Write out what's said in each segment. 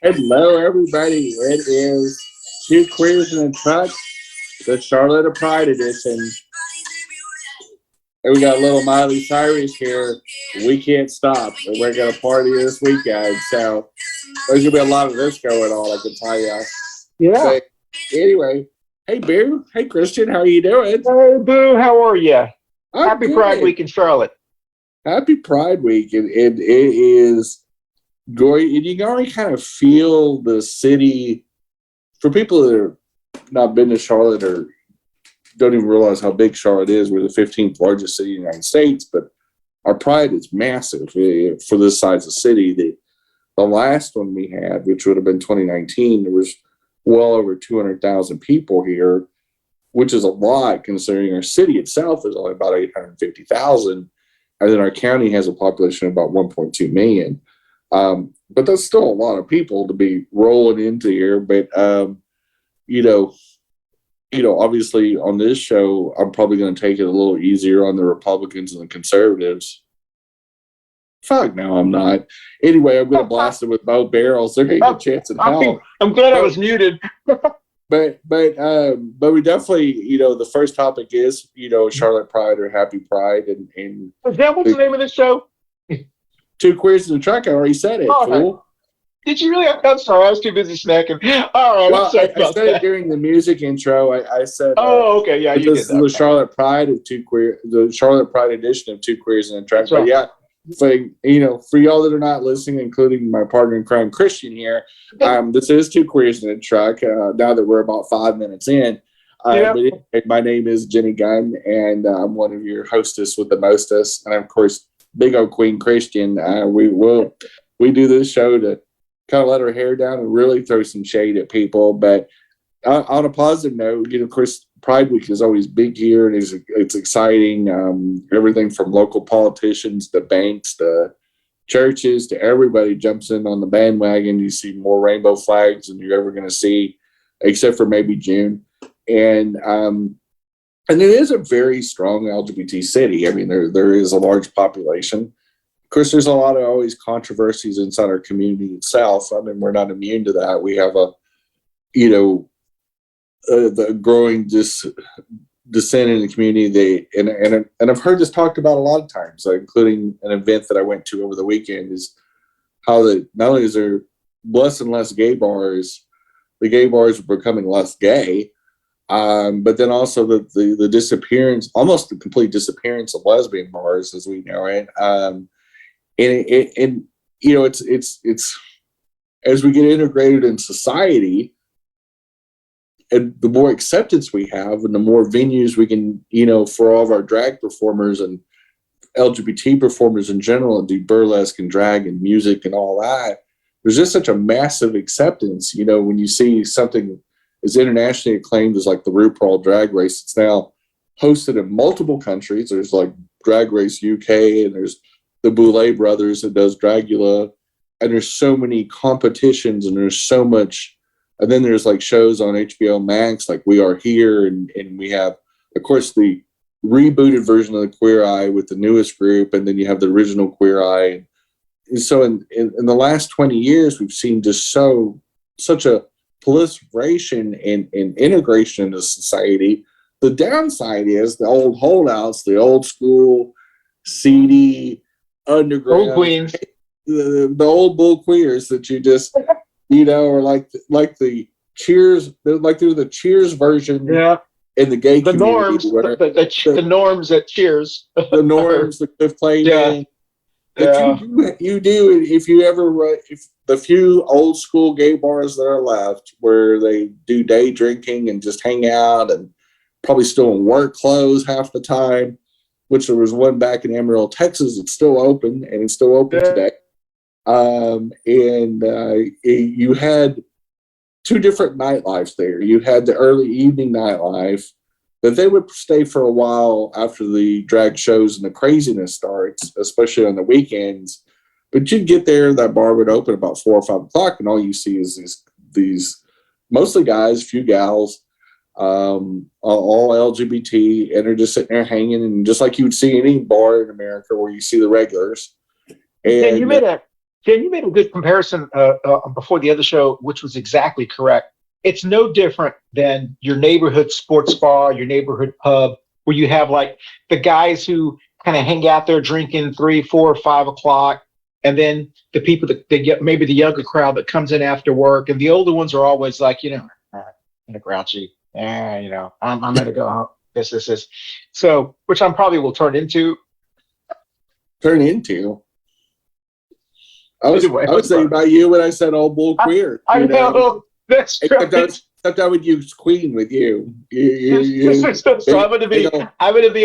Hello, everybody. It is Two Queers in a Truck, the Charlotte of Pride edition. And we got a little Miley Cyrus here. We can't stop. And we're going to party this weekend. So there's going to be a lot of this going on, I can tell you. Yeah. But anyway, hey, Boo. Hey, Christian. How are you doing? Hey, Boo. How are you? I'm Happy good. Pride Week in Charlotte. Happy Pride Week. And it is going, and you can already kind of feel the city. For people that have not been to Charlotte or don't even realize how big Charlotte is, we're the 15th largest city in the United States, but our pride is massive for this size of city. The last one we had, which would have been 2019, there was well over 200,000 people here, which is a lot considering our city itself is only about 850,000, and then our county has a population of about 1.2 million. But that's still a lot of people to be rolling into here. But obviously on this show, I'm probably going to take it a little easier on the Republicans and the conservatives. Fuck no, I'm not. Anyway, I'm going to blast it with both barrels. There ain't a chance in hell. I'm glad I was muted. But we definitely, the first topic is, Charlotte Pride or Happy Pride, and Is that what's the name of this show? Two Queers in the Truck. I already said it, fool. Did you really? I'm sorry, I was too busy snacking. All right. Well, I said it during the music intro. I said, okay, yeah, you this did that. is the Charlotte Pride of the Charlotte Pride edition of Two Queers in a Truck. But yeah, for y'all that are not listening, including my partner in crime, Christian here, this is Two Queers in a Truck. Now that we're about 5 minutes in, but my name is Jenny Gunn, and I'm one of your hostess with the mostest, and of course, big old Queen Christian. We do this show to kind of let her hair down and really throw some shade at people. But on a positive note, of course, Pride Week is always big here, and it's exciting. Everything from local politicians to banks to churches to everybody jumps in on the bandwagon. You see more rainbow flags than you're ever going to see, except for maybe June. And it is a very strong LGBT city. I mean, there is a large population. Of course, there's a lot of always controversies inside our community itself. I mean, we're not immune to that. We have the growing dissent in the community. And I've heard this talked about a lot of times, including an event that I went to over the weekend, is how that not only is there less and less gay bars, the gay bars are becoming less gay, but then also the disappearance, almost the complete disappearance of lesbian bars as we know it. It's as we get integrated in society, and the more acceptance we have, and the more venues we can, for all of our drag performers and LGBT performers in general, and do burlesque and drag and music and all that, there's just such a massive acceptance. When you see something as internationally acclaimed as like the RuPaul Drag Race, it's now hosted in multiple countries. There's like Drag Race UK, and there's the Boulet Brothers that does Dragula, and there's so many competitions, and there's so much. And then there's like shows on HBO Max, like We Are Here, and we have, of course, the rebooted version of the Queer Eye with the newest group, and then you have the original Queer Eye. And so in the last 20 years, we've seen just such a proliferation and integration into society. The downside is the old holdouts, the old school, seedy, underground, old queens, the old bull queers that you just, are like the Cheers, they're the Cheers version. Yeah. In the gay the community. The norms at Cheers. The norms that they've played in. But you do if you ever, if the few old school gay bars that are left where they do day drinking and just hang out and probably still in work clothes half the time, which there was one back in Amarillo, Texas. It's still open, and it's still open today. You had two different nightlifes there. You had the early evening nightlife that they would stay for a while after the drag shows and the craziness starts, especially on the weekends. But you'd get there, that bar would open about 4 or 5 o'clock, and all you see is these mostly guys, few gals, all LGBT, and they're just sitting there hanging, and just like you would see any bar in America where you see the regulars. And you made a Jen, you made a good comparison before the other show, which was exactly correct. It's no different than your neighborhood sports bar, your neighborhood pub, where you have like the guys who kind of hang out there drinking 3, 4, 5 o'clock, and then the people that they get maybe the younger crowd that comes in after work, and the older ones are always like, kind of grouchy. I'm gonna go home. This. So, which I'm probably will turn into. Turn into. I was Anyway, thinking about you when I said old bull queer. I know. That's Except right. I would use queen with you. So I'm gonna be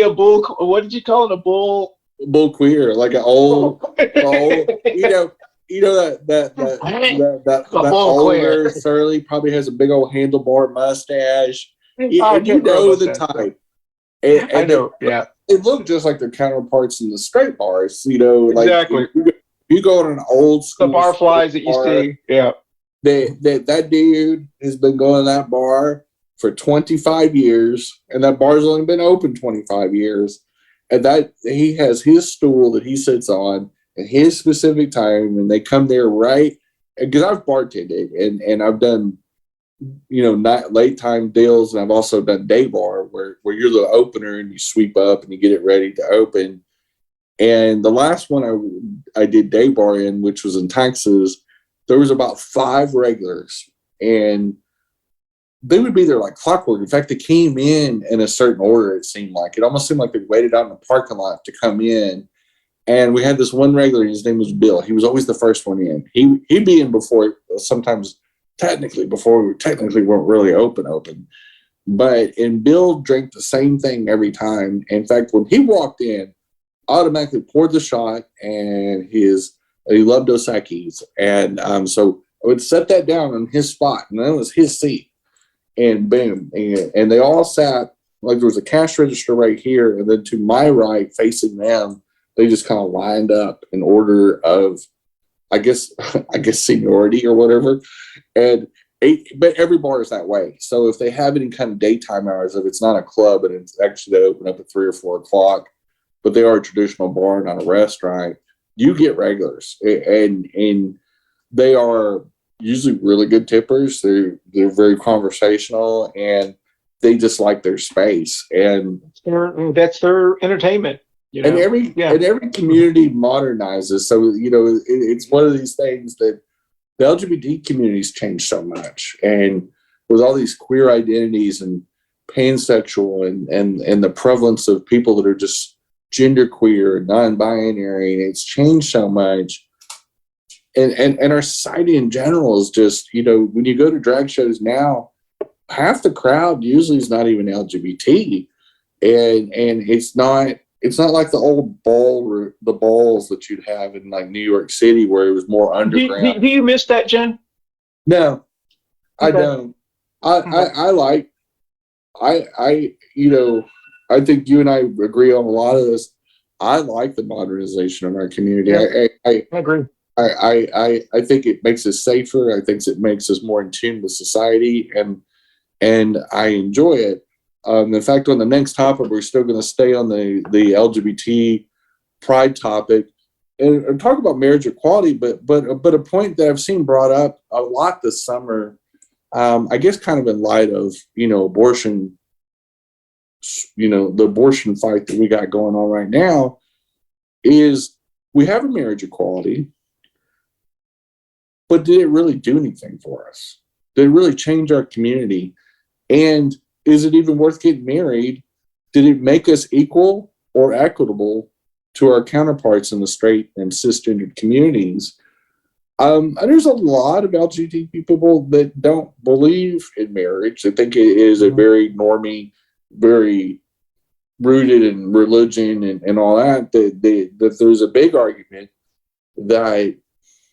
a bull. What did you call it? A bull. Bull queer, like an old, that bull queer. older surly probably has a big old handlebar mustache, I and you can't remember know what the that. type. I And know. Yeah. they look just like their counterparts in the straight bars. Like Exactly. you go on an old The school barflies that you bar, see. Yeah. that dude has been going to that bar for 25 years, and that bar's only been open 25 years. And that he has his stool that he sits on at his specific time, and they come there right because I've bartended and I've done not late time deals, and I've also done day bar where you're the opener and you sweep up and you get it ready to open. And the last one I did day bar in, which was in Texas, there was about 5 regulars, and they would be there like clockwork. In fact, they came in a certain order. It almost seemed like they waited out in the parking lot to come in. And we had this one regular. His name was Bill. He was always the first one in. He'd be in before, sometimes before we technically weren't really open. And Bill drank the same thing every time. In fact, when he walked in, automatically poured the shot, and he loved Dos Equis. And so I would set that down on his spot, and that was his seat. And boom, and they all sat like there was a cash register right here, and then to my right, facing them, they just kind of lined up in order of, I guess seniority or whatever. But every bar is that way. So if they have any kind of daytime hours, if it's not a club and it's actually they open up at 3 or 4 o'clock, but they are a traditional bar, not a restaurant, you get regulars, and they are usually really good tippers. They're very conversational, and they just like their space. And that's their entertainment. And every community modernizes. So it's one of these things that the LGBT community's changed so much, and with all these queer identities and pansexual and the prevalence of people that are just genderqueer, non-binary, and it's changed so much. And our society in general is just, when you go to drag shows now, half the crowd usually is not even LGBT. And it's not like the old balls that you'd have in like New York City where it was more underground. Do you miss that, Jen? No, I Okay. don't. I think you and I agree on a lot of this. I like the modernization of our community. Yeah. I agree. I think it makes us safer. I think it makes us more in tune with society, and I enjoy it. In fact, on the next topic, we're still going to stay on the LGBT pride topic and talk about marriage equality, but a point that I've seen brought up a lot this summer, I guess kind of in light of abortion, the abortion fight that we got going on right now, is we have a marriage equality. But did it really do anything for us? Did it really change our community? And is it even worth getting married? Did it make us equal or equitable to our counterparts in the straight and cisgendered communities? There's a lot of LGBT people that don't believe in marriage. They think it is a very normie, very rooted in religion and all that. That there's a big argument that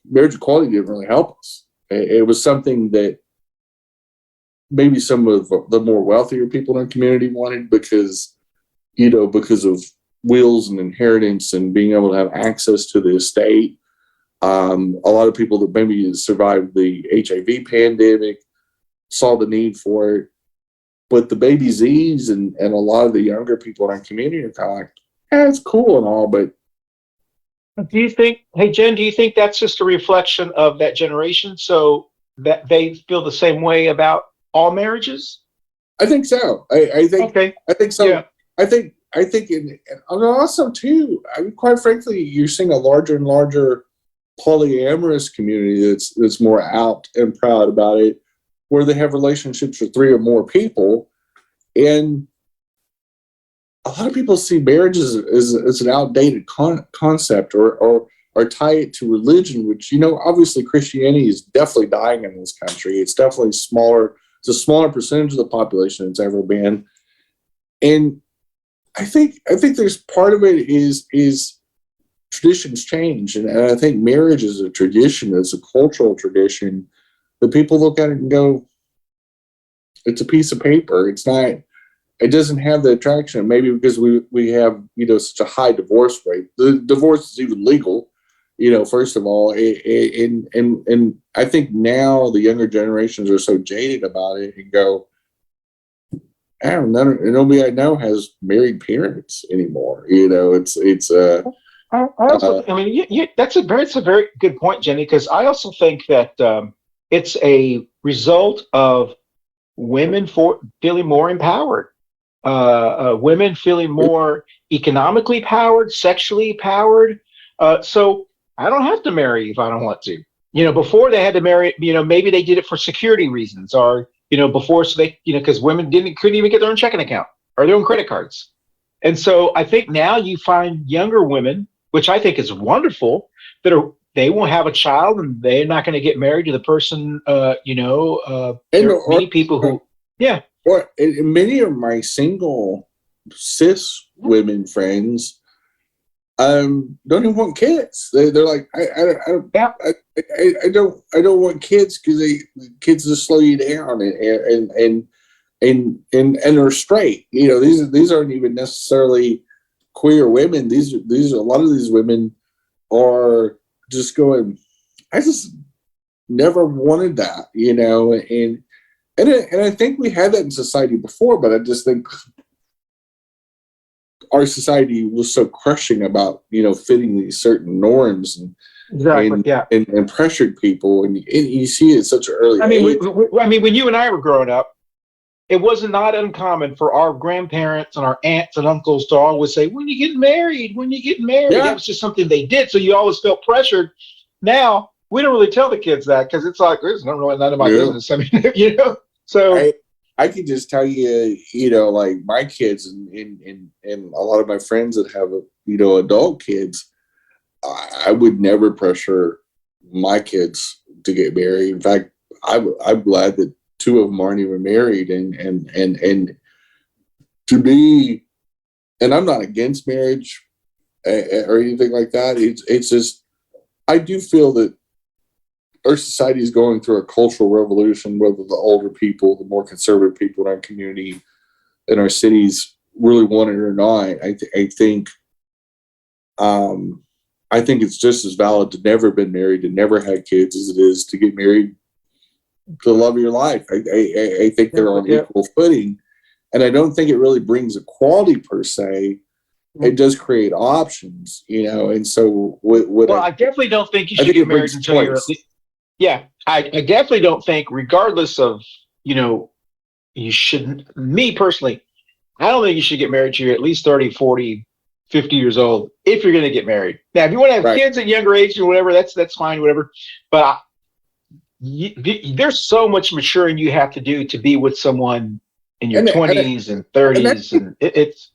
marriage equality didn't really help us. It was something that maybe some of the more wealthier people in our community wanted because of wills and inheritance and being able to have access to the estate. A lot of people that maybe survived the HIV pandemic saw the need for it. But the baby Z's and a lot of the younger people in our community are kind of like, it's cool and all, but Do you think, hey Jen, do you think that's just a reflection of that generation, so that they feel the same way about all marriages? I think so. Okay. I think Yeah. so. I think, and also too. I mean, quite frankly, you're seeing a larger and larger polyamorous community that's more out and proud about it, where they have relationships with three or more people, and a lot of people see marriage as an outdated concept, or tie it to religion, which, obviously Christianity is definitely dying in this country. It's definitely smaller. It's a smaller percentage of the population it's ever been. And I think there's part of it is traditions change. And I think marriage is a tradition, it's a cultural tradition that people look at it and go, it's a piece of paper. It doesn't have the attraction. Maybe because we have, such a high divorce rate. The divorce is even legal, first of all. And I think now the younger generations are so jaded about it and go, I don't know, nobody I know has married parents anymore. I also, I mean, it's a very good point, Jenny, because I also think that it's a result of women feeling more empowered, women feeling more economically powered, sexually powered. So I don't have to marry if I don't want to. Before they had to marry, maybe they did it for security reasons, or before, so they, because women couldn't even get their own checking account or their own credit cards. And so I think now you find younger women, which I think is wonderful, they won't have a child and they're not going to get married to the person. and There are many people who, yeah, and many of my single cis women friends don't even want kids. They're like, yeah, I don't want kids because kids just slow you down, and they're straight. These aren't even necessarily queer women. These a lot of these women are just going, I just never wanted that, and I think we had that in society before, but I just think our society was so crushing about, fitting these certain norms exactly, yeah. and pressured people, and you see it at such an early I mean, age. I mean, when you and I were growing up, it was not uncommon for our grandparents and our aunts and uncles to always say, "When you get married? When you get married?" That Yeah, was just something they did. So you always felt pressured. Now we don't really tell the kids that because it's like it's not really none of my yeah. business. I mean, So I can just tell you, like my kids and a lot of my friends that have, adult kids, I would never pressure my kids to get married. In fact, I'm glad that two of them aren't even married, and to me, and I'm not against marriage, or anything like that. It's just, I do feel that our society is going through a cultural revolution, whether the older people, the more conservative people in our community, in our cities, really want it or not. I think it's just as valid to never been married and never had kids as it is to get married to the love of your life. I think they're on equal footing, and I don't think it really brings equality per se. It does create options, and so well, I definitely don't think you I should think get it married brings until you're at choice. least. Yeah, I definitely don't think, regardless of, you shouldn't. Me personally, I don't think you should get married till you're at least 30, 40, 50 years old if you're going to get married. Now, if you want to have Right. kids at younger age or whatever, that's fine, whatever. But there's so much maturing you have to do to be with someone in your And 20s and and 30s, and it's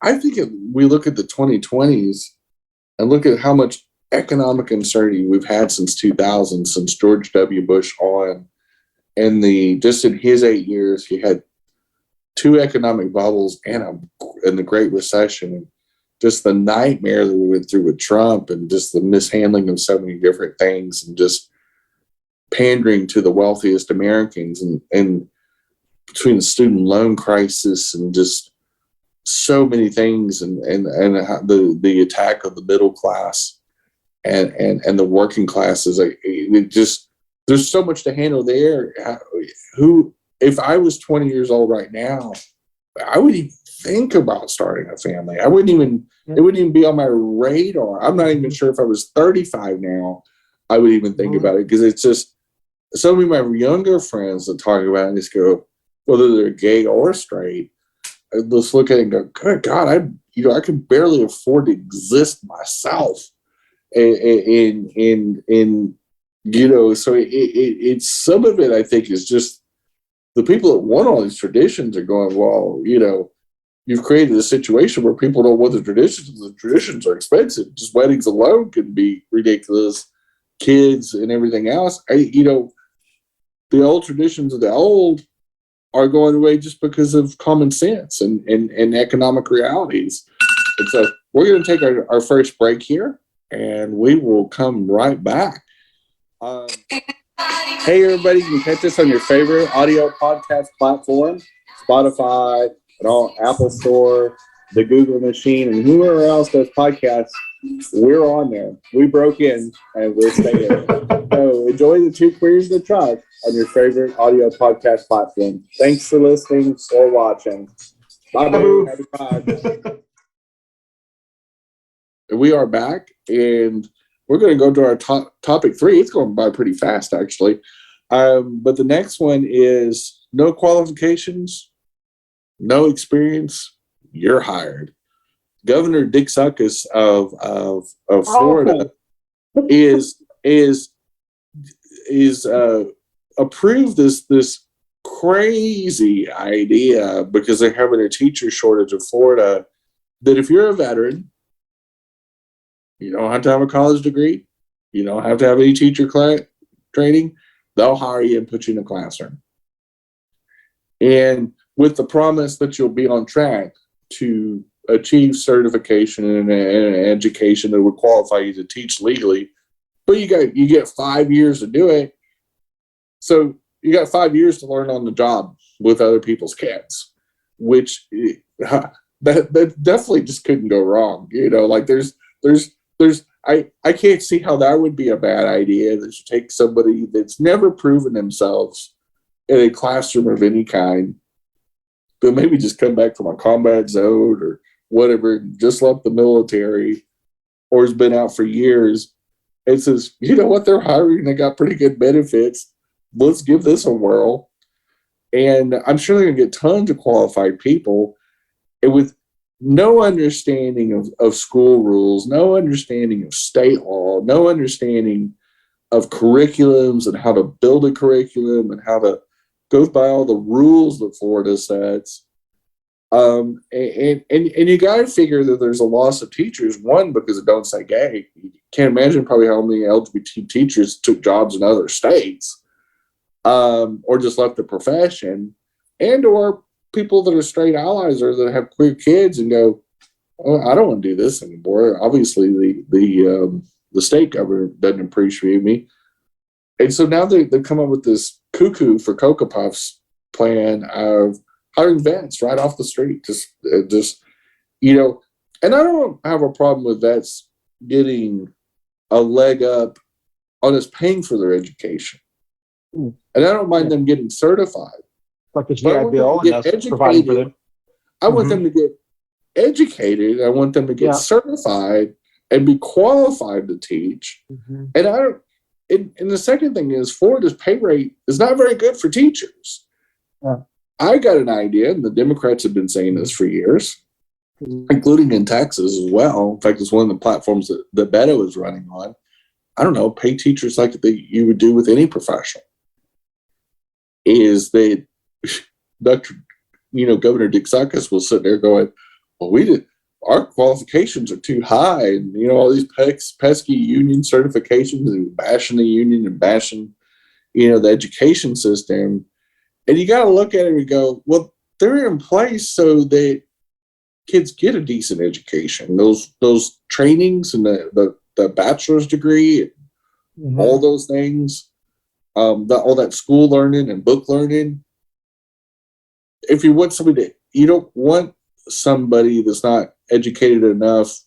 I think if we look at the 2020s and look at how much economic uncertainty we've had since 2000, since George W. Bush on, and just in his 8 years, he had two economic bubbles and the Great Recession, just the nightmare that we went through with Trump, and just the mishandling of so many different things, and just pandering to the wealthiest Americans, and between the student loan crisis and just so many things, and the attack of the middle class and the working classes. It just, there's so much to handle there. If I was 20 years old right now, I would think about starting a family. It wouldn't even be on my radar. I'm not even sure if I was 35 now, I would even think about it, because it's just so many of my younger friends that talk about it just go, whether they're gay or straight, I just look at it and go, good God, I could barely afford to exist myself. And so it's some of it, I think, is just the people that want all these traditions are going, well, you've created a situation where people don't want the traditions. The traditions are expensive. Just weddings alone can be ridiculous. Kids and everything else. The old traditions of the old are going away just because of common sense and economic realities. And so we're going to take our first break here, and we will come right back. Hey, everybody, you can catch us on your favorite audio podcast platform, Spotify, and all Apple Store, the Google machine, and whoever else does podcasts. We're on there. We broke in, and we're staying. So enjoy the Two Queers in the Truck on your favorite audio podcast platform. Thanks for listening or watching. Bye-bye. Happy time. We are back, and we're going to go to our topic 3. It's going by pretty fast, actually. But the next one is no qualifications, no experience, you're hired. Governor Dick Suckus of Florida is approved this crazy idea, because they're having a teacher shortage of Florida, that if you're a veteran, you don't have to have a college degree, you don't have to have any teacher training, they'll hire you and put you in a classroom. And with the promise that you'll be on track to achieve certification and education that would qualify you to teach legally, but you get 5 years to do it. So you got 5 years to learn on the job with other people's kids, which that definitely just couldn't go wrong. Like I can't see how that would be a bad idea, that you take somebody that's never proven themselves in a classroom of any kind, but maybe just come back from a combat zone or whatever, just left the military, or has been out for years, and says, you know what, they're hiring, they got pretty good benefits, let's give this a whirl. And I'm sure they're going to get tons of qualified people, and with no understanding of school rules, no understanding of state law, no understanding of curriculums and how to build a curriculum and how to go by all the rules that Florida sets. And you got to figure that there's a loss of teachers, one, because it don't say gay. You can't imagine probably how many LGBT teachers took jobs in other states, or just left the profession, and or people that are straight allies or that have queer kids and go, oh, I don't want to do this anymore. Obviously, the state government doesn't appreciate me. And so now they've come up with this cuckoo for Cocoa Puffs plan of hiring vets right off the street. Just and I don't have a problem with vets getting a leg up on us paying for their education. And I don't mind them getting certified. Like the GI Bill, and us providing for them. I want them to get educated. I want them to get certified and be qualified to teach. And I don't. And the second thing is, Florida's pay rate is not very good for teachers. I got an idea, and the Democrats have been saying this for years, including in Texas as well. In fact, it's one of the platforms that Beto is running on. I don't know, pay teachers like you would do with any profession. Is that Governor Dick Suckus was sitting there going, well, our qualifications are too high, and all these pesky union certifications, and bashing the union and bashing the education system. And you got to look at it and go, well, they're in place so that kids get a decent education. Those trainings and the bachelor's degree, all those things, all that school learning and book learning. If you want you don't want somebody that's not educated enough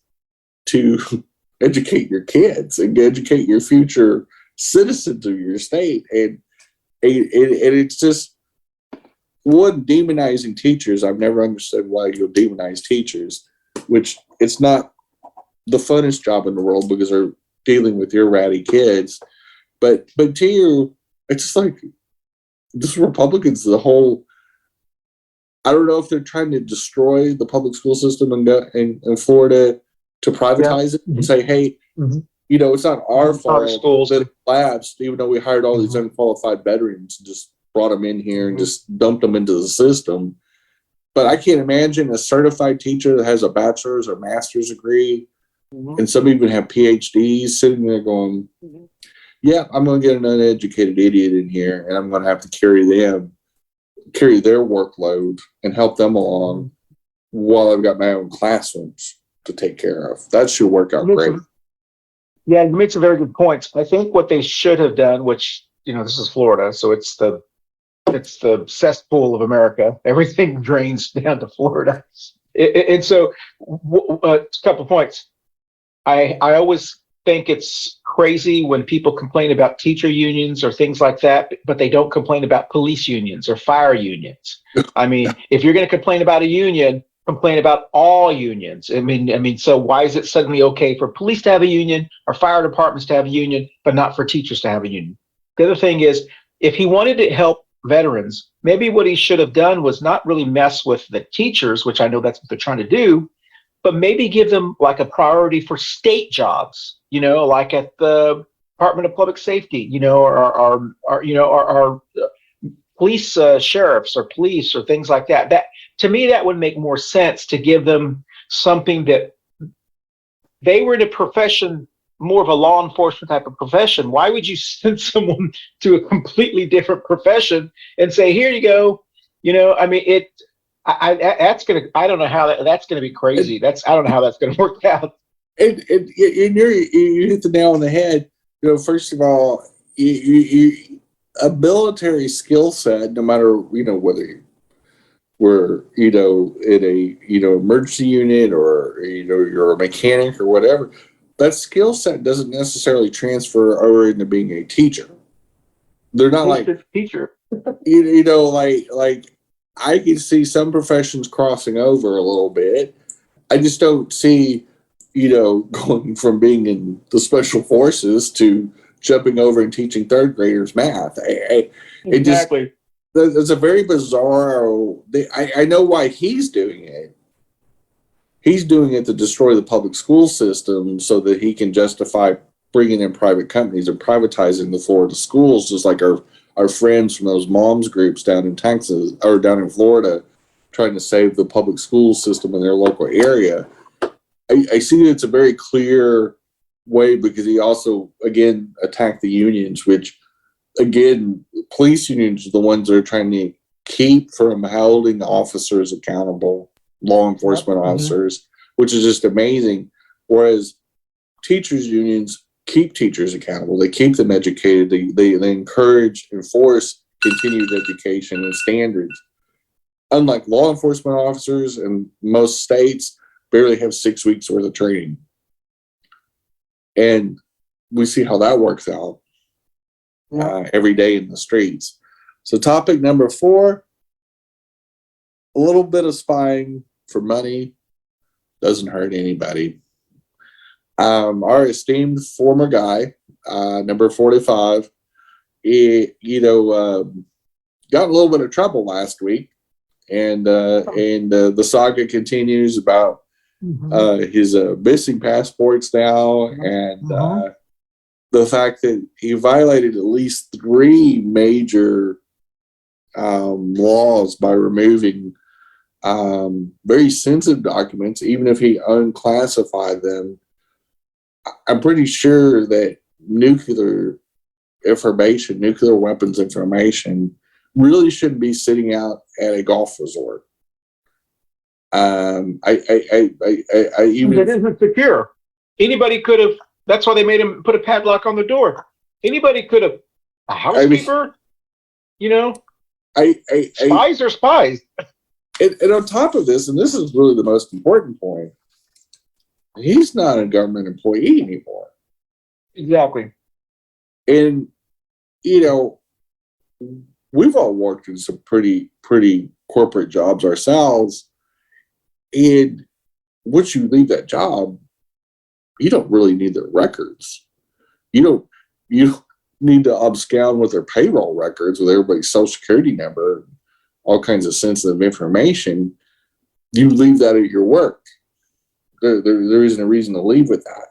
to educate your kids and educate your future citizens of your state. And it's just, one, demonizing teachers. I've never understood why you'll demonize teachers, which it's not the funnest job in the world because they're dealing with your ratty kids. But two, it's just like this Republicans, the whole. I don't know if they're trying to destroy the public school system in Florida to privatize it and say, hey, it's not our fault that it collapsed, even though we hired all these unqualified veterans and just brought them in here and just dumped them into the system. But I can't imagine a certified teacher that has a bachelor's or master's degree, and some even have PhDs sitting there going, yeah, I'm going to get an uneducated idiot in here, and I'm going to have to carry their workload and help them along while I've got my own classrooms to take care of. That should work out great. Yeah, you made some very good points. I think what they should have done, which, this is Florida, so it's the cesspool of America. Everything drains down to Florida. And so a couple of points. I always think it's crazy when people complain about teacher unions or things like that, but they don't complain about police unions or fire unions. I mean, if you're going to complain about a union, complain about all unions. I mean, so why is it suddenly okay for police to have a union or fire departments to have a union, but not for teachers to have a union? The other thing is, if he wanted to help veterans, maybe what he should have done was not really mess with the teachers, which I know that's what they're trying to do, but maybe give them like a priority for state jobs, like at the Department of Public Safety, or police sheriffs or police or things like that. That, to me, that would make more sense to give them something that they were in a profession, more of a law enforcement type of profession. Why would you send someone to a completely different profession and say, here you go? I don't know how that's going to be crazy. I don't know how that's going to work out. And you hit the nail on the head. First of all, a military skill set, no matter whether we're in a emergency unit or you're a mechanic or whatever, that skill set doesn't necessarily transfer over into being a teacher. They're not like teacher. Like I can see some professions crossing over a little bit. I just don't see, going from being in the special forces to jumping over and teaching third graders math. Exactly. It's a very bizarre. I know why he's doing it. He's doing it to destroy the public school system so that he can justify bringing in private companies and privatizing the Florida schools, just like our friends from those moms groups down in Texas or down in Florida trying to save the public school system in their local area. I see it's a very clear way because he also, again, attacked the unions, which, again, police unions are the ones that are trying to keep from holding officers accountable, law enforcement officers, which is just amazing. Whereas teachers unions keep teachers accountable. They keep them educated. They encourage, enforce continued education and standards. Unlike law enforcement officers in most states, barely have 6 weeks worth of training. And we see how that works out every day in the streets. So topic number 4, a little bit of spying for money doesn't hurt anybody. Our esteemed former guy, number 45, got in a little bit of trouble last week, and the saga continues about his missing passports now, and the fact that he violated at least 3 major laws by removing very sensitive documents, even if he unclassified them. I'm pretty sure that nuclear information, nuclear weapons information, really shouldn't be sitting out at a golf resort. It isn't secure. Anybody could have. That's why they made him put a padlock on the door. Anybody could have. A housekeeper, spies are spies. And on top of this, and this is really the most important point, he's not a government employee anymore. Exactly. And, we've all worked in some pretty corporate jobs ourselves. And once you leave that job, you don't really need their records. You don't need to abscond with their payroll records with everybody's social security number, all kinds of sensitive information. You leave that at your work. There isn't a reason to leave with that.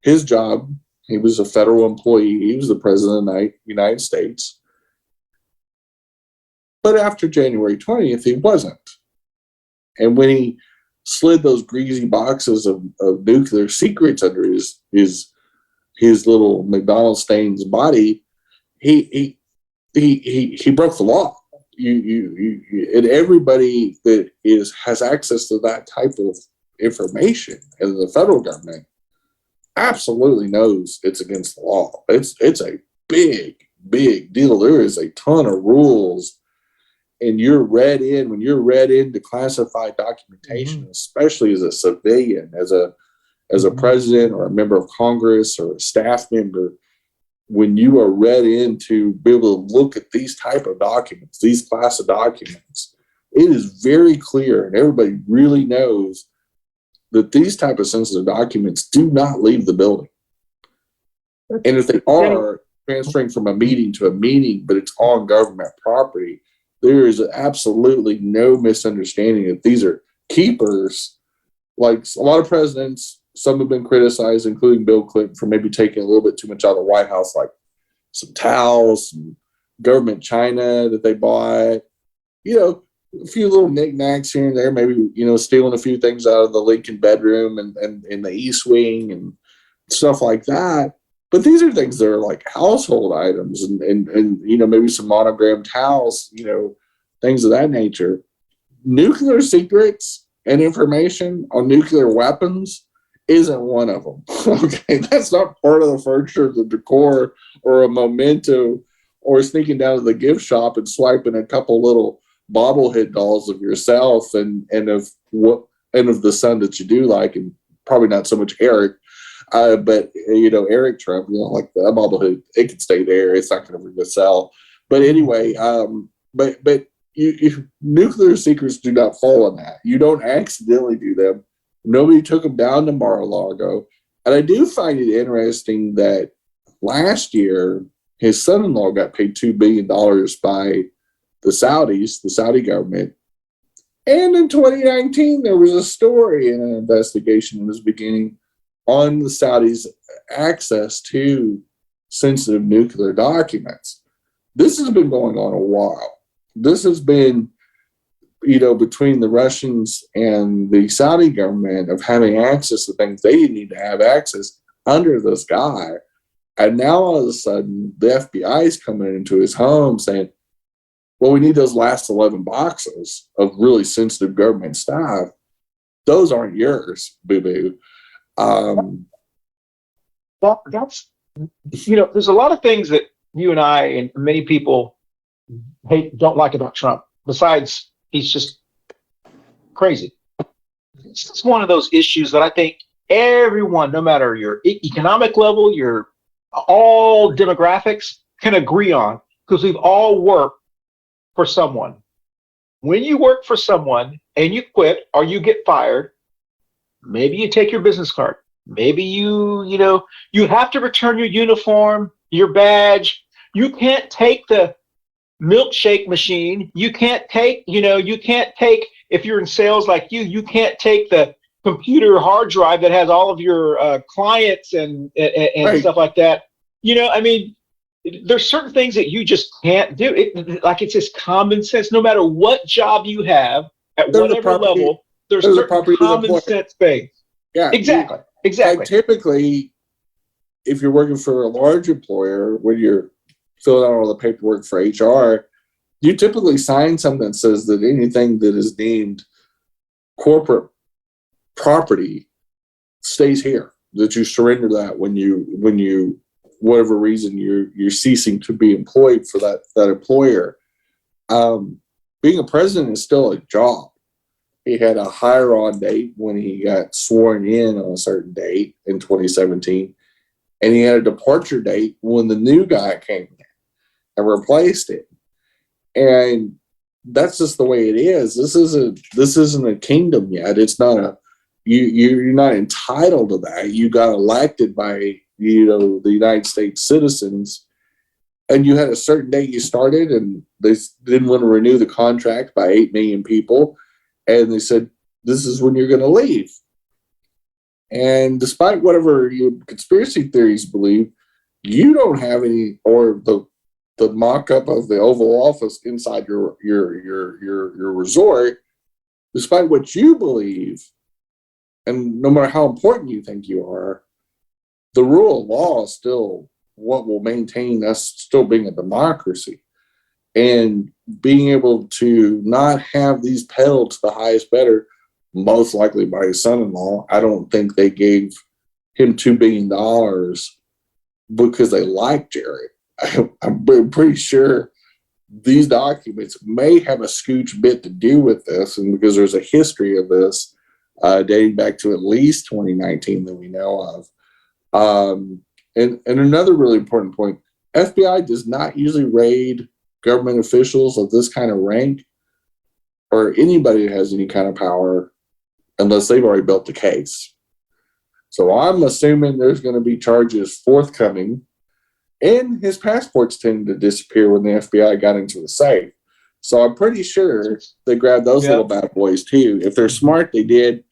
His job, he was a federal employee. He was the president of the United States. But after January 20th, he wasn't. And when he slid those greasy boxes of nuclear secrets under his little McDonald's stain's body, he broke the law. And everybody that has access to that type of information in the federal government absolutely knows it's against the law. It's a big deal. There is a ton of rules, and when you're read into classified documentation, especially as a civilian, as a president or a member of Congress or a staff member, when you are read in to be able to look at these type of documents, these class of documents, it is very clear, and everybody really knows that these type of sensitive documents do not leave the building. And if they are transferring from a meeting to a meeting, but it's on government property, there is absolutely no misunderstanding that these are keepers. Like a lot of presidents, some have been criticized, including Bill Clinton, for maybe taking a little bit too much out of the White House, like some towels, some government china that they bought, a few little knickknacks here and there, maybe, stealing a few things out of the Lincoln bedroom and in the East Wing and stuff like that. But these are things that are like household items and maybe some monogrammed towels, things of that nature. Nuclear secrets and information on nuclear weapons isn't one of them. Okay, that's not part of the furniture, the decor, or a memento, or sneaking down to the gift shop and swiping a couple little bobblehead dolls of yourself and of the son that you do like, and probably not so much Eric, but Eric Trump, like the bobblehead, it can stay there. It's not going to really sell. But anyway, but nuclear secrets do not fall on that. You don't accidentally do them. Nobody took them down to Mar-a-Lago. And I do find it interesting that last year, his son-in-law got paid $2 billion by the Saudis, the Saudi government. And in 2019, there was a story in an investigation that was beginning on the Saudis' access to sensitive nuclear documents. This has been going on a while. This has been, between the Russians and the Saudi government of having access to things they didn't need to have access under this guy. And now all of a sudden, the FBI is coming into his home saying, well, we need those last 11 boxes of really sensitive government stuff. Those aren't yours, boo-boo. That's there's a lot of things that you and I and many people don't like about Trump. Besides, he's just crazy. It's just one of those issues that I think everyone, no matter your economic level, your all demographics, can agree on, because we've all worked for someone. When you work for someone and you quit or you get fired, maybe you take your business card. Maybe you have to return your uniform, your badge. You can't take the milkshake machine. You can't take, if you're in sales like you can't take the computer hard drive that has all of your clients and right. Stuff like that. There's certain things that you just can't do. It's just common sense. No matter what job you have at whatever level, there's certain common sense based. Yeah, exactly. Like typically, if you're working for a large employer, when you're filling out all the paperwork for HR, you typically sign something that says that anything that is deemed corporate property stays here. That you surrender that when you whatever reason you're ceasing to be employed for that employer. Being a president is still a job. He had a hire-on date when he got sworn in on a certain date in 2017, and he had a departure date when the new guy came in and replaced him. And that's just the way it is. This isn't a kingdom yet. It's not you're not entitled to that. You got elected by, the United States citizens, and you had a certain date you started, and they didn't want to renew the contract by 8 million people. And they said, this is when you're going to leave. And despite whatever your conspiracy theories believe, you don't have any, or the mock-up of the Oval Office inside your resort, despite what you believe, and no matter how important you think you are, the rule of law is still what will maintain us still being a democracy. And being able to not have these peddled to the highest bidder, most likely by his son-in-law. I don't think they gave him $2 billion because they liked Jared. I'm pretty sure these documents may have a scooch bit to do with this, and because there's a history of this dating back to at least 2019 that we know of. And another really important point, FBI does not usually raid government officials of this kind of rank or anybody that has any kind of power unless they've already built the case. So I'm assuming there's going to be charges forthcoming. And his passports tended to disappear when the FBI got into the safe. So I'm pretty sure they grabbed those little bad boys too. If they're smart, they did,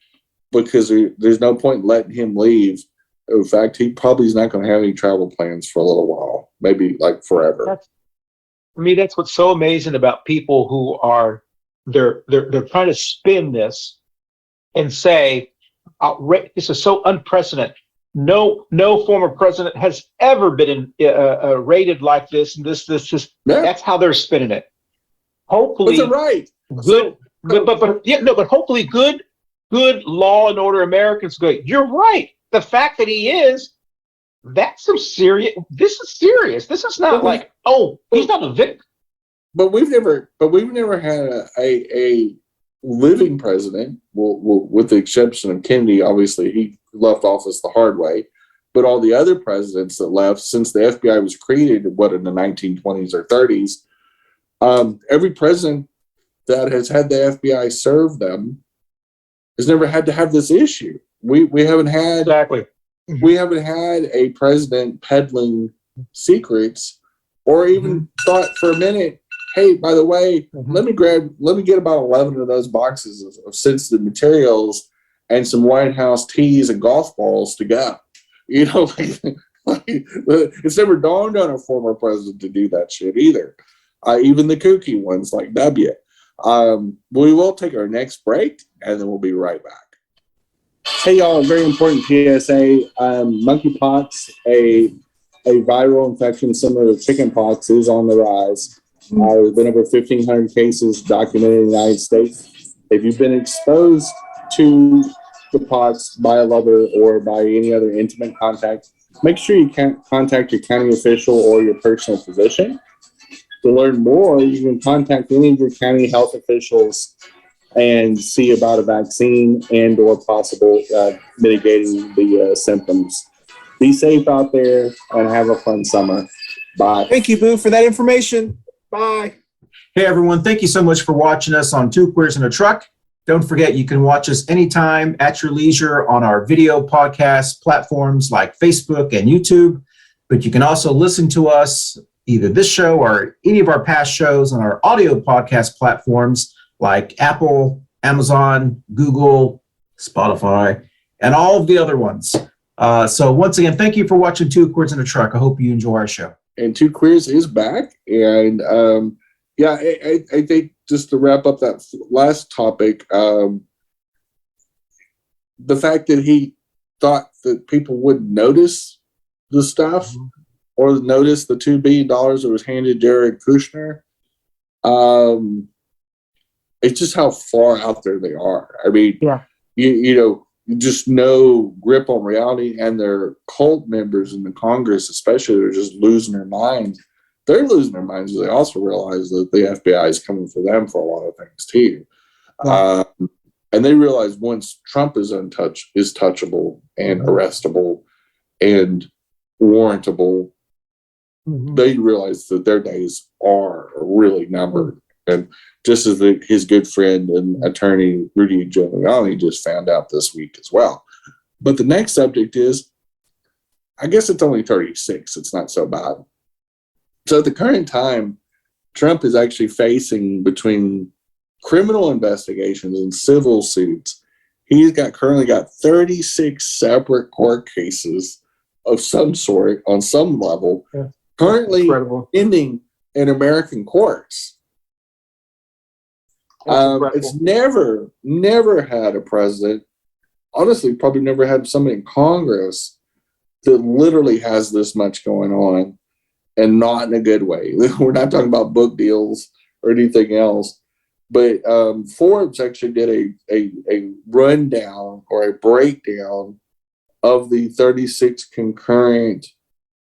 because there's no point in letting him leave. In fact, he probably is not going to have any travel plans for a little while, maybe like forever. For me, that's what's so amazing about people who are they're trying to spin this and say, this is so unprecedented. No former president has ever been rated like this, and this that's how they're spinning it. Hopefully, but they're right. Good, but hopefully, good law and order Americans go, you're right. The fact that he is, that's some serious. This is serious. This is not like, he's not a victim. But we've never had a living president, with the exception of Kennedy. Obviously, he left office the hard way. But all the other presidents that left since the FBI was created, in the 1920s or 30s, every president that has had the FBI serve them has never had to have this issue. We haven't had we haven't had a president peddling secrets, or even thought for a minute, hey, by the way, let me get about 11 of those boxes of sensitive materials and some White House teas and golf balls to go. It's never dawned on a former president to do that shit either. Even the kooky ones like W. We will take our next break, and then we'll be right back. Hey, y'all, a very important PSA. Monkeypox, a viral infection similar to chickenpox, is on the rise. There's been over 1,500 cases documented in the United States. If you've been exposed to the pox by a lover or by any other intimate contact, make sure you contact your county official or your personal physician. To learn more, you can contact any of your county health officials and see about a vaccine and or possible mitigating the symptoms. Be safe out there and have a fun summer. Bye. Thank you, Boo, for that information. Bye. Hey, everyone. Thank you so much for watching us on Two Queers in a Truck. Don't forget, you can watch us anytime at your leisure on our video podcast platforms like Facebook and YouTube. But you can also listen to us, either this show or any of our past shows, on our audio podcast platforms like Apple, Amazon, Google, Spotify, and all of the other ones. So once again, thank you for watching Two Queers in a Truck. I hope you enjoy our show. And Two Queers is back. And I think just to wrap up that last topic, the fact that he thought that people would notice the stuff or notice the $2 billion that was handed Jared Kushner, it's just how far out there they are. I mean, you just no grip on reality, and their cult members in the Congress, especially, are just losing their minds. They're losing their minds. They also realize that the FBI is coming for them for a lot of things too. And they realize once Trump is touchable and arrestable and warrantable, they realize that their days are really numbered. And just as his good friend and attorney Rudy Giuliani just found out this week as well. But the next subject is, I guess it's only 36. It's not so bad. So at the current time, Trump is actually facing between criminal investigations and civil suits. He's currently got 36 separate court cases of some sort on some level, currently pending in American courts. It's never had a president, honestly, probably never had somebody in Congress that literally has this much going on, and not in a good way. We're not talking about book deals or anything else, but Forbes actually did a rundown or a breakdown of the 36 concurrent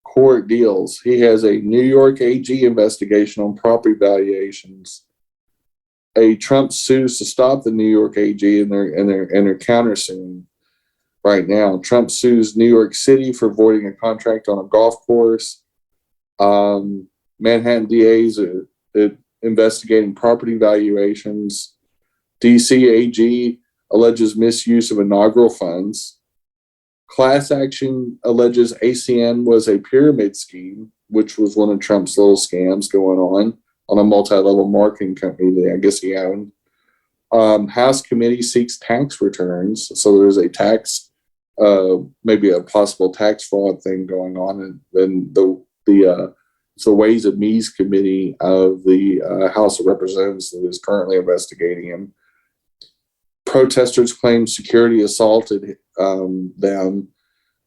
court deals. He has a New York AG investigation on property valuations, a Trump sues to stop the New York AG, and they're countersuing right now. Trump sues New York City for voiding a contract on a golf course. Manhattan DAs are investigating property valuations. DC AG alleges misuse of inaugural funds. Class action alleges ACN was a pyramid scheme, which was one of Trump's little scams going on a multi-level marketing company that I guess he owned. House committee seeks tax returns. So there's a tax, maybe a possible tax fraud thing going on. And then the Ways and Means Committee of the House of Representatives that is currently investigating him. Protesters claim security assaulted them.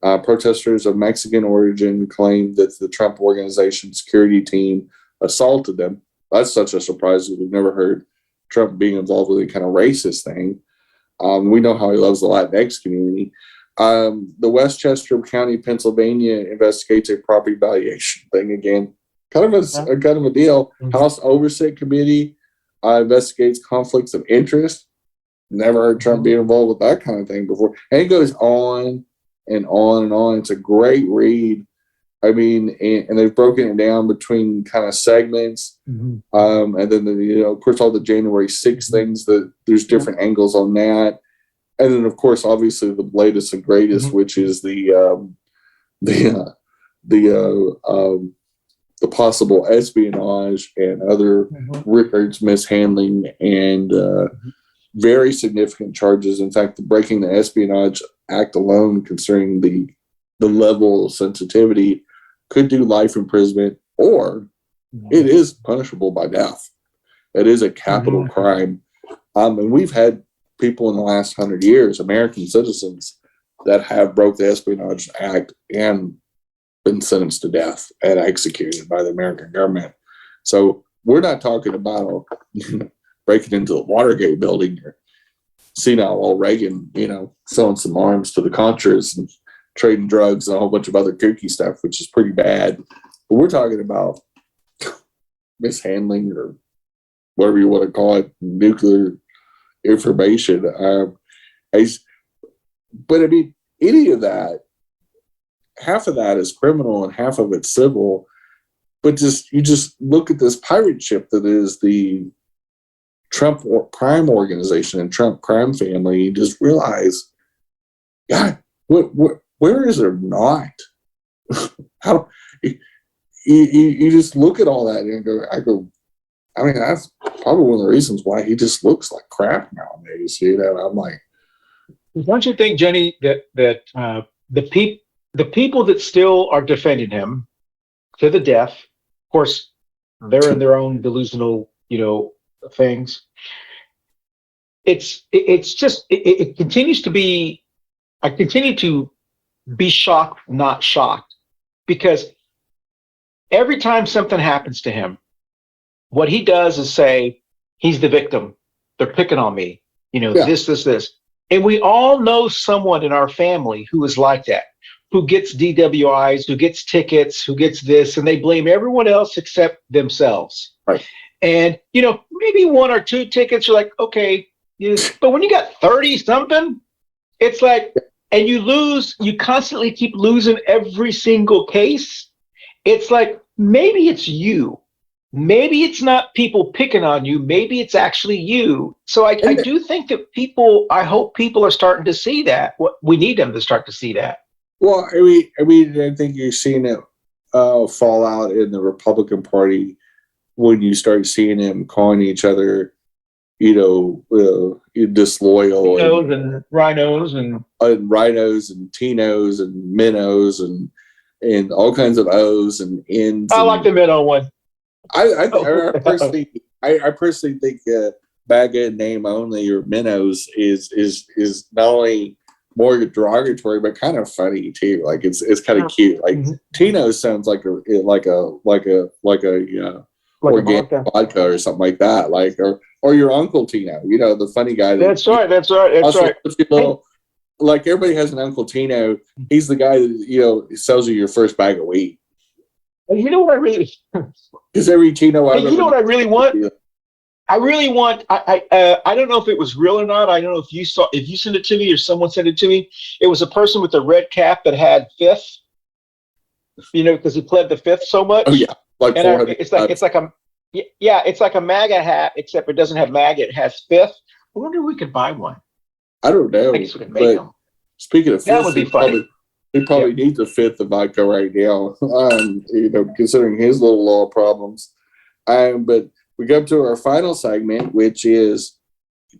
Protesters of Mexican origin claim that the Trump Organization security team assaulted them. That's such a surprise that we've never heard Trump being involved with any kind of racist thing. We know how he loves the Latinx community. The Westchester County, Pennsylvania investigates a property valuation thing again. Kind of a deal. House Oversight Committee investigates conflicts of interest. Never heard Trump being involved with that kind of thing before. And it goes on and on and on. It's a great read. I mean, and they've broken it down between kind of segments. And then, of course, all the January 6th things, that there's different angles on that. And then, of course, obviously the latest and greatest, which is the possible espionage and other records mishandling and very significant charges. In fact, breaking the Espionage Act alone, considering the level of sensitivity, could do life imprisonment, or it is punishable by death. It is a capital crime. And we've had people in the last 100 years, American citizens, that have broke the Espionage Act and been sentenced to death and executed by the American government. So we're not talking about breaking into the Watergate building or senile old Reagan, selling some arms to the Contras and trading drugs and a whole bunch of other kooky stuff, which is pretty bad. But we're talking about mishandling, or whatever you want to call it, nuclear information. But I mean, any of that, half of that is criminal and half of it's civil. But you just look at this pirate ship that is the Trump crime organization and Trump crime family. You just realize, God, where is there not? How you just look at all that and go, I mean, that's probably one of the reasons why he just looks like crap nowadays. I'm like, don't you think, Jenny, that the people that still are defending him to the death, of course, they're in their own delusional, things. It continues to be. I continue to be shocked, not shocked, because every time something happens to him, what he does is say he's the victim. They're picking on me. This. And we all know someone in our family who is like that, who gets DWIs, who gets tickets, who gets this, and they blame everyone else except themselves. Right. And, maybe one or two tickets are like, okay, but when you got 30 something, it's like, and you constantly keep losing every single case. It's like, maybe it's you. Maybe it's not people picking on you. Maybe it's actually you. So I do think that I hope people are starting to see that. What we need them to start to see that. Well, I think you're seeing it fall out in the Republican Party when you start seeing them calling each other, disloyal And rhinos and rhinos and Tinos and minnows and all kinds of O's and N's. I like the minnow one. I personally think Baga in name only or minnows is not only more derogatory but kind of funny too. Like it's kind of cute. Like Tino sounds like a organic vodka or something like that. Like or your Uncle Tino, the funny guy. That's right. Little, like everybody has an Uncle Tino. He's the guy that sells you your first bag of weed. You know what I really? Because every Tino. You know what I really want? I really want. I don't know if it was real or not. I don't know if you sent it to me or someone sent it to me. It was a person with a red cap that had fifth. Because he pled the fifth so much. Oh yeah, it's like a MAGA hat, except it doesn't have MAGA. It has fifth. I wonder if we could buy one. I don't know. I guess we could make them. Speaking of fifth, that would be funny. He probably needs a fifth of vodka right now, considering his little law problems. But we go to our final segment, which is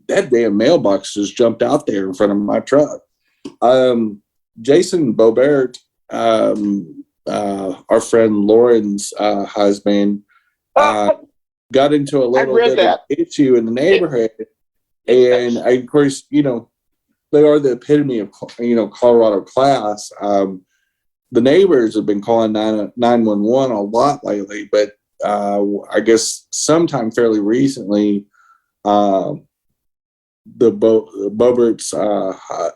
that damn mailbox just jumped out there in front of my truck. Jason Beaubert, our friend Lauren's husband, got into a little bit of issue in the neighborhood. And of course, they are the epitome of, Colorado class. The neighbors have been calling 911 a lot lately, but I guess sometime fairly recently, the Beaubert's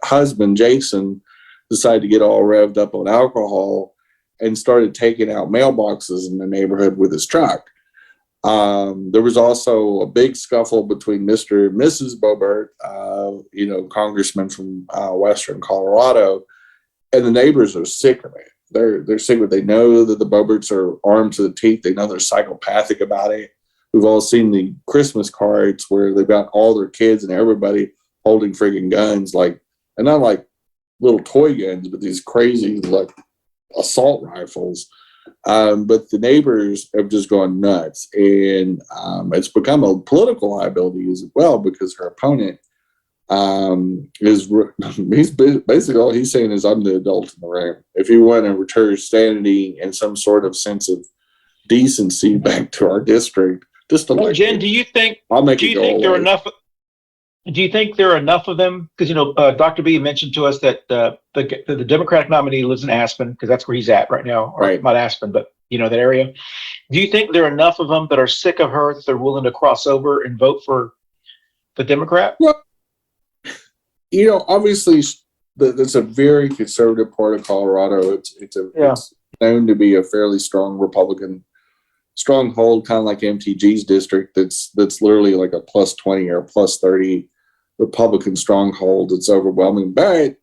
husband, Jason, decided to get all revved up on alcohol and started taking out mailboxes in the neighborhood with his truck. There was also a big scuffle between Mr. and Mrs. Beaubert, congressmen from Western Colorado, and the neighbors are sick of it. They're sick of it. They know that the Beauberts are armed to the teeth. They know they're psychopathic about it. We've all seen the Christmas cards where they've got all their kids and everybody holding friggin' guns, and not like little toy guns, but these crazy assault rifles. But the neighbors have just gone nuts, and it's become a political liability as well because her opponent he's basically all he's saying is I'm the adult in the room. If you want to return sanity and some sort of sense of decency back to our district, just elect Jen, do you think I'll make do it you go think there are away. enough? Do you think there are enough of them? Because Dr. B mentioned to us that the Democratic nominee lives in Aspen because that's where he's at right now, or Right. not Aspen, but that area. Do you think there are enough of them that are sick of her that they're willing to cross over and vote for the Democrat? Well, obviously, that's a very conservative part of Colorado. It's known to be a fairly strong Republican stronghold, kind of like MTG's district. That's literally like a plus 20 or plus 30 Republican stronghold. It's overwhelming, but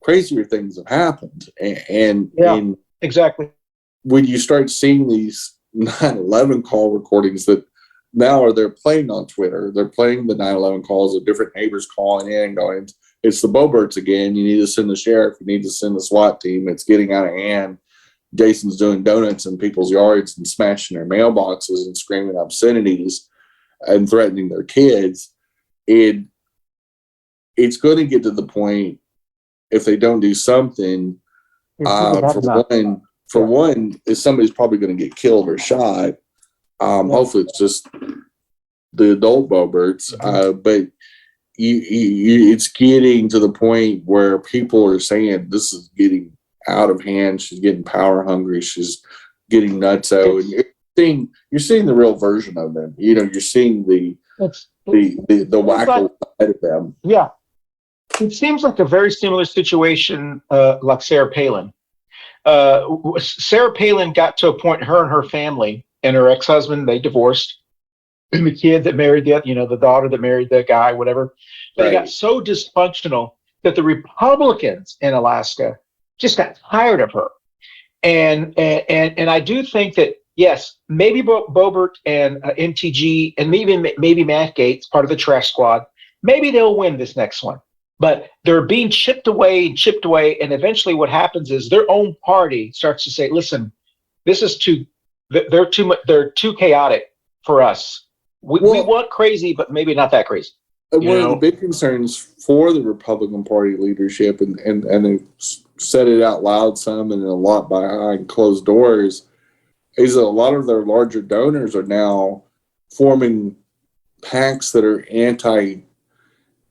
crazier things have happened. And exactly. When you start seeing these 9/11 call recordings that now they're playing on Twitter, they're playing the 9/11 calls of different neighbors calling in and going, it's the Beauberts again. You need to send the sheriff. You need to send the SWAT team. It's getting out of hand. Jason's doing donuts in people's yards and smashing their mailboxes and screaming obscenities and threatening their kids. It's going to get to the point, if they don't do something, for one, is somebody's probably going to get killed or shot. Hopefully it's just the adult Beauberts, but it's getting to the point where people are saying this is getting out of hand. She's getting power hungry. She's getting nutso, and you're seeing the real version of them. You're seeing the wacko side of them. Yeah, it seems like a very similar situation, like Sarah Palin. Sarah Palin got to a point, her and her family and her ex-husband, they divorced. And the kid that married the daughter that married the guy, whatever, they got so dysfunctional that the Republicans in Alaska just got tired of her. And I do think that, yes, maybe Beaubert and NTG and maybe Matt Gaetz, part of the trash squad, maybe they'll win this next one. But they're being chipped away, and eventually what happens is their own party starts to say, "Listen, this is they're too much. They're too chaotic for us. We want crazy, but maybe not that crazy." One of the big concerns for the Republican Party leadership, and they've said it out loud some and a lot behind closed doors, is that a lot of their larger donors are now forming PACs that are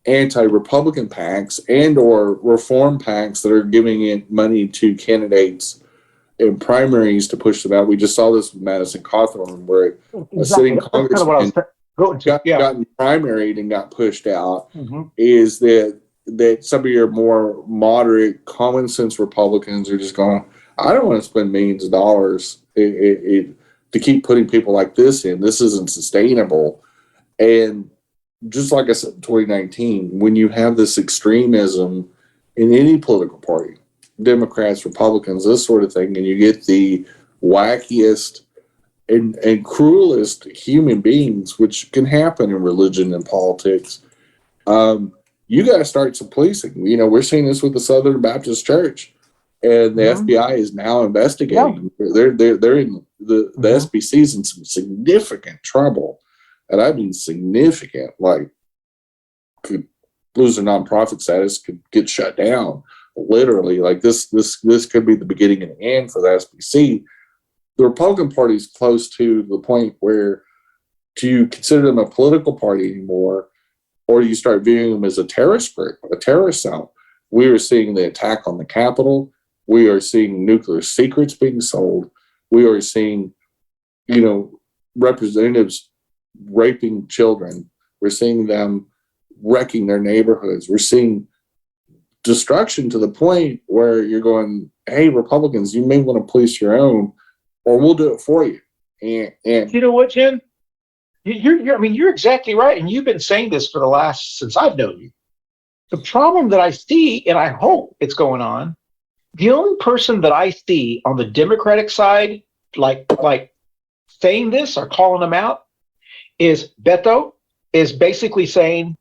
anti-Republican PACs and or reform PACs that are giving it money to candidates in primaries to push them out. We just saw this with Madison Cawthorn, where a sitting congressman got primaried and got pushed out. Is that some of your more moderate, common sense Republicans are just going, I don't want to spend millions of dollars to keep putting people like this in. This isn't sustainable. And just like I said in 2019, when you have this extremism in any political party, Democrats, Republicans, this sort of thing, and you get the wackiest and cruelest human beings, which can happen in religion and politics, you got to start some policing. We're seeing this with the Southern Baptist Church, and the FBI is now investigating. They're in the SBC's in some significant trouble, and I mean significant. Like, could lose their nonprofit status, could get shut down. Literally, like this could be the beginning and end for the SBC. The Republican Party is close to the point where, do you consider them a political party anymore, or do you start viewing them as a terrorist group, a terrorist cell? We are seeing the attack on the Capitol. We are seeing nuclear secrets being sold. We are seeing, representatives raping children. We're seeing them wrecking their neighborhoods. We're seeing destruction to the point where you're going, hey, Republicans, you may want to police your own, or we'll do it for you. And you know what, Jen? You're exactly right, and you've been saying this since I've known you. The problem that I see, and I hope it's going on, the only person that I see on the Democratic side, like saying this or calling them out, is Beto, is basically saying,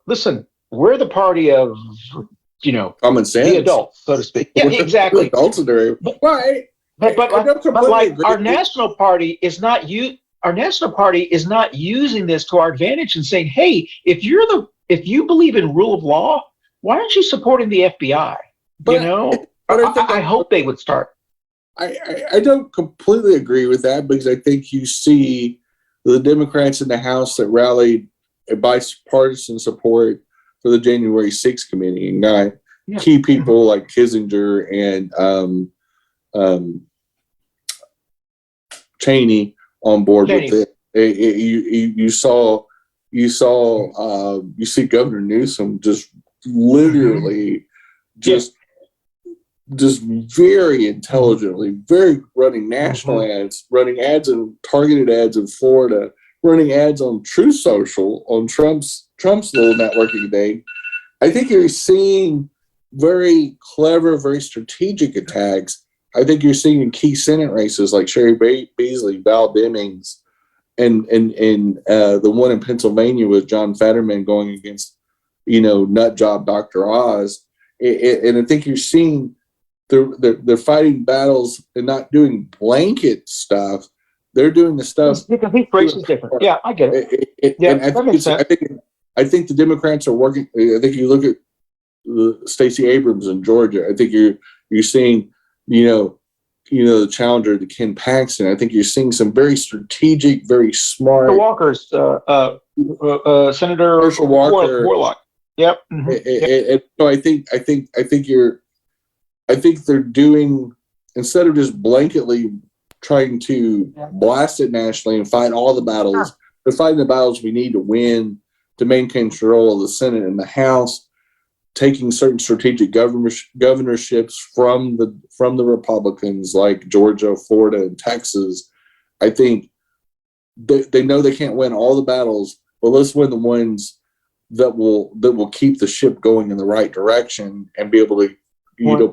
listen, we're the party of, common sense, the adults, so to speak. Yeah, exactly. Adults in there. Right. But our national party is not using this to our advantage and saying, hey, if you believe in rule of law, why aren't you supporting the FBI? I hope they would start. I don't completely agree with that, because I think you see the Democrats in the House that rallied a bipartisan support for the January 6th committee, and got key people like Kissinger and Cheney on board with it. You see Governor Newsom just literally just very intelligently, running national ads, running ads and targeted ads in Florida, running ads on True Social, on Trump's little networking thing. I think you're seeing very clever, very strategic attacks. I think you're seeing in key Senate races like Sherry Beasley, Val Demings, and the one in Pennsylvania with John Fetterman going against, nut job Dr. Oz. And I think you're seeing they're fighting battles and not doing blanket stuff. They're doing the stuff because each race is different. Yeah, I get it. That makes sense. I think the Democrats are working. I think you look at Stacey Abrams in Georgia. I think you're seeing, the challenger to Ken Paxton. I think you're seeing some very strategic, very smart. Walker's Senator Herschel Walker. Warlock. Yep. And so I think they're doing, instead of just blanketly trying to blast it nationally and fight all the battles, they're fighting the battles we need to win to maintain control of the Senate and the House, taking certain strategic governorships from the Republicans like Georgia, Florida, and Texas. I think they know they can't win all the battles, but let's win the ones that will keep the ship going in the right direction and be able to,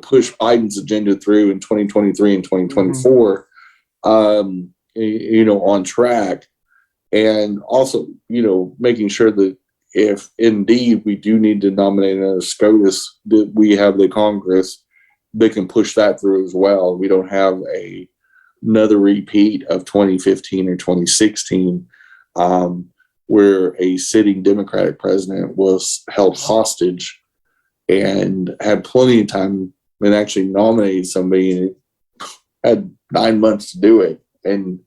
push Biden's agenda through in 2023 and 2024, on track. And also, making sure that if indeed we do need to nominate a SCOTUS, that we have the Congress that can push that through as well. We don't have another repeat of 2015 or 2016, where a sitting Democratic president was held hostage and had plenty of time and actually nominated somebody, and it had 9 months to do it. And